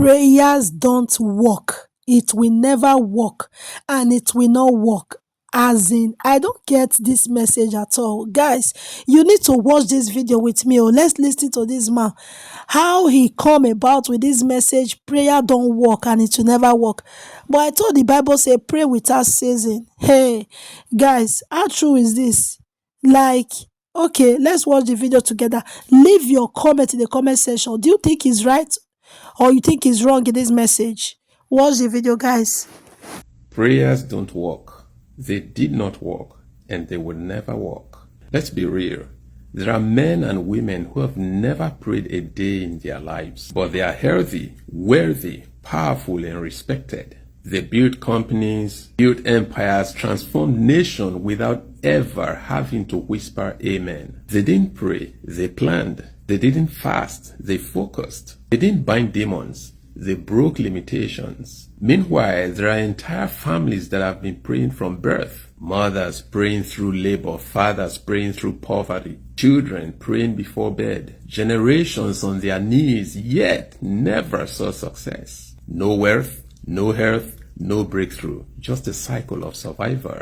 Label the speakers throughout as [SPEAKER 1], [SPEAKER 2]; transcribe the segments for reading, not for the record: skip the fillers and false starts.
[SPEAKER 1] prayers don't work. It will never work and it will not work. As in, I don't get this message at all. Guys, you need to watch this video with me. Let's listen to this man. How he come about with this message, prayer don't work and it will never work. But I thought the Bible say pray without ceasing. Hey, guys, how true is this? Like, okay, let's watch the video together. Leave your comment in the comment section. Do you think he's right or you think he's wrong in this message? Watch the video, guys.
[SPEAKER 2] Prayers don't work. They did not work, and they will never work. Let's be real. There are men and women who have never prayed a day in their lives, but they are healthy, wealthy, powerful, and respected. They built companies, built empires, transformed nations without ever having to whisper amen. They didn't pray, they planned. They didn't fast, they focused. They didn't bind demons, they broke limitations. Meanwhile, there are entire families that have been praying from birth. Mothers praying through labor, fathers praying through poverty, children praying before bed, generations on their knees, yet never saw success. No wealth, no health, no breakthrough, just a cycle of survival.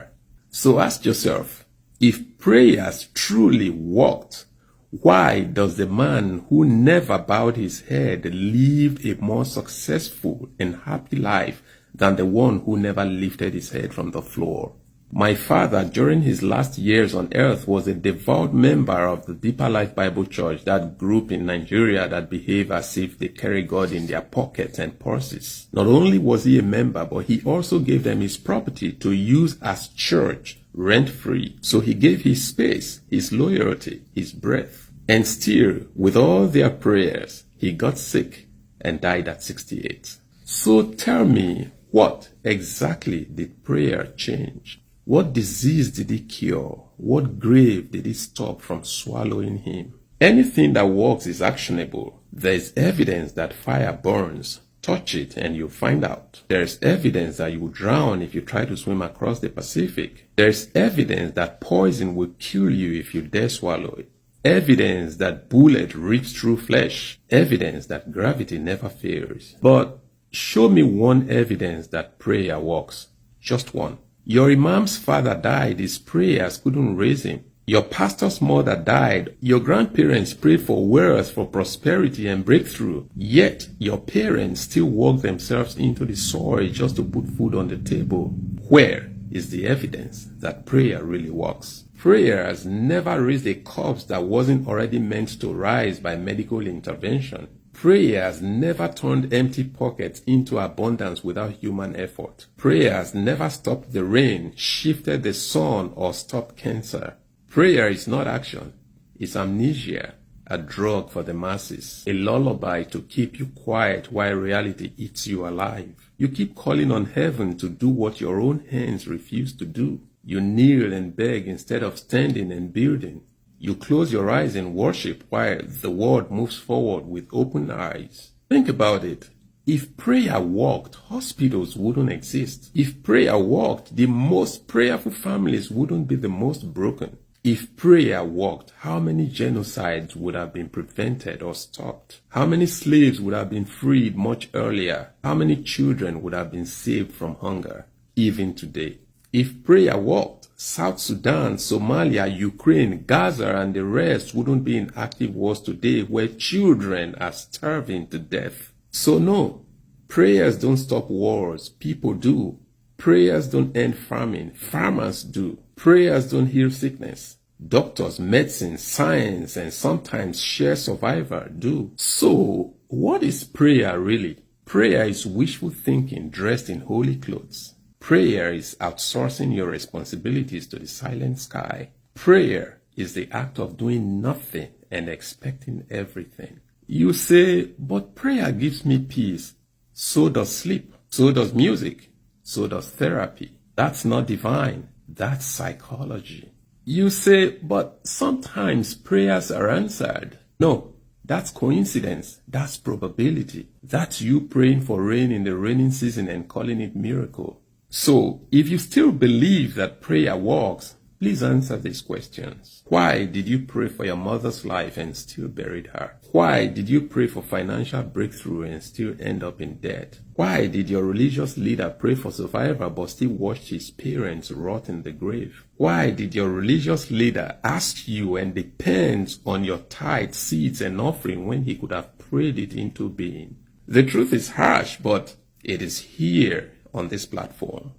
[SPEAKER 2] So ask yourself, if prayers truly worked, why does the man who never bowed his head live a more successful and happy life than the one who never lifted his head from the floor? My father, during his last years on earth, was a devout member of the Deeper Life Bible Church, that group in Nigeria that behave as if they carry God in their pockets and purses. Not only was he a member, but he also gave them his property to use as church, rent-free. So he gave his space, his loyalty, his breath. And still, with all their prayers, he got sick and died at 68. So tell me, what exactly did prayer change? What disease did he cure? What grave did he stop from swallowing him? Anything that works is actionable. There is evidence that fire burns. Touch it and you'll find out. There's evidence that you will drown if you try to swim across the Pacific. There's evidence that poison will kill you if you dare swallow it. Evidence that bullet rips through flesh. Evidence that gravity never fails. But show me one evidence that prayer works. Just one. Your imam's father died, his prayers couldn't raise him. Your pastor's mother died, your grandparents prayed for wealth, for prosperity and breakthrough. Yet your parents still work themselves into the soil just to put food on the table. Where is the evidence that prayer really works? Prayer has never raised a corpse that wasn't already meant to rise by medical intervention. Prayer has never turned empty pockets into abundance without human effort. Prayer has never stopped the rain, shifted the sun, or stopped cancer. Prayer is not action. It's amnesia, a drug for the masses, a lullaby to keep you quiet while reality eats you alive. You keep calling on heaven to do what your own hands refuse to do. You kneel and beg instead of standing and building. You close your eyes and worship while the world moves forward with open eyes. Think about it. If prayer worked, hospitals wouldn't exist. If prayer worked, the most prayerful families wouldn't be the most broken. If prayer worked, how many genocides would have been prevented or stopped? How many slaves would have been freed much earlier? How many children would have been saved from hunger, even today? If prayer worked, South Sudan, Somalia, Ukraine, Gaza, and the rest wouldn't be in active wars today where children are starving to death. So no, prayers don't stop wars, people do. Prayers don't end famine, farmers do. Prayers don't heal sickness. Doctors, medicine, science, and sometimes sheer survival do. So, what is prayer really? Prayer is wishful thinking dressed in holy clothes. Prayer is outsourcing your responsibilities to the silent sky. Prayer is the act of doing nothing and expecting everything. You say, but prayer gives me peace. So does sleep. So does music. So does therapy. That's not divine. That's psychology. You say, but sometimes prayers are answered. No, that's coincidence. That's probability. That's you praying for rain in the raining season and calling it miracle. So, if you still believe that prayer works, Please answer these questions. Why did you pray for your mother's life and still buried her? Why did you pray for financial breakthrough and still end up in debt? Why did your religious leader pray for survival but still watched his parents rot in the grave? Why did your religious leader ask you and depends on your tithe, seeds, and offering when he could have prayed it into being? The truth is harsh, but it is here on this platform.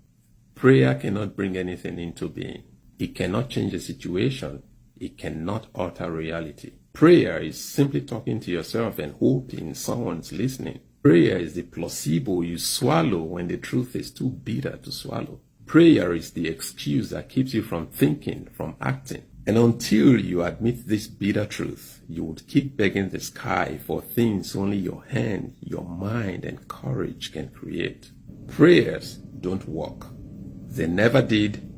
[SPEAKER 2] Prayer cannot bring anything into being. It cannot change a situation. It cannot alter reality. Prayer is simply talking to yourself and hoping someone's listening. Prayer is the placebo you swallow when the truth is too bitter to swallow. Prayer is the excuse that keeps you from thinking, from acting. And until you admit this bitter truth, you would keep begging the sky for things only your hand, your mind, and courage can create. Prayers don't work. They never did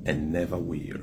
[SPEAKER 2] and never will.